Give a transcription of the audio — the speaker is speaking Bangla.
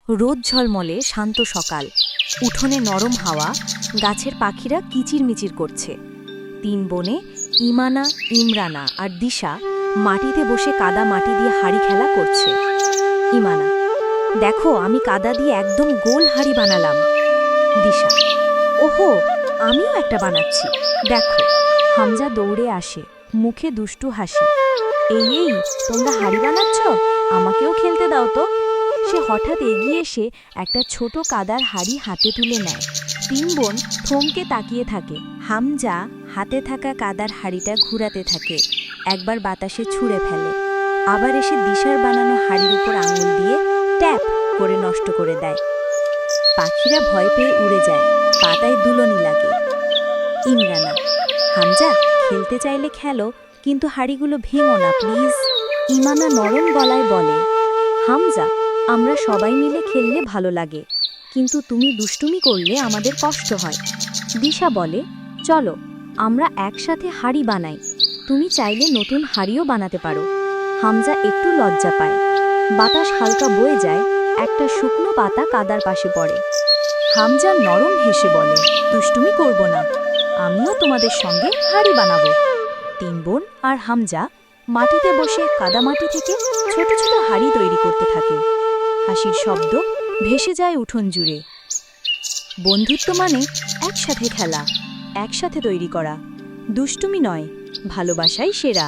রোদ ঝলমলে শান্ত সকাল, উঠোনে নরম হাওয়া, গাছের পাখিরা কিচিরমিচির করছে। তিন বোনে ইমানা, ইমরানা আর দিশা মাটিতে বসে কাদা মাটি দিয়ে হাড়ি খেলা করছে। ইমানা: দেখো, আমি কাদা দিয়ে একদম গোল হাড়ি বানালাম। দিশা: ওহো, আমিও একটা বানাচ্ছি, দেখো। হামজা দৌড়ে আসে, মুখে দুষ্টু হাসি। এই, তোমরা হাড়ি বানাচ্ছ, আমাকেও খেলতে দাও তো। সে হঠাৎ এগিয়ে এসে একটা ছোট কাদার হাড়ি হাতে তুলে নেয়। তিন বোন থমকে তাকিয়ে থাকে। হামজা হাতে থাকা কাদার হাড়িটা ঘুরাতে থাকে, একবার বাতাসে ছুঁড়ে ফেলে, আবার এসে দিশার বানানো হাড়ির উপর আঙুল দিয়ে ট্যাপ করে নষ্ট করে দেয়। পাখিরা ভয় পেয়ে উড়ে যায়, পাতায় দুলনি লাগে। ইমরানা: হামজা, খেলতে চাইলে খেলো, কিন্তু হাড়িগুলো ভেঙো না প্লিজ। ইমানা নরম গলায় বলে, হামজা, আমরা সবাই মিলে খেললে ভালো লাগে, কিন্তু তুমি দুষ্টুমি করলে আমাদের কষ্ট হয়। দিশা বলে, চলো আমরা একসাথে হাড়ি বানাই, তুমি চাইলে নতুন হাড়িও বানাতে পারো। হামজা একটু লজ্জা পায়। বাতাস হালকা বয়ে যায়, একটা শুকনো পাতা কাদার পাশে পড়ে। হামজা নরম হেসে বলে, দুষ্টুমি করব না, আমিও তোমাদের সঙ্গে হাড়ি বানাবো। তিন বোন আর হামজা মাটিতে বসে কাদামাটি থেকে ছোট ছোট হাড়ি তৈরি করতে থাকে। হাসির শব্দ ভেসে যায় উঠোন জুড়ে। বন্ধুত্ব মানে একসাথে খেলা, একসাথে তৈরি করা, দুষ্টুমি নয়, ভালোবাসাই সেরা।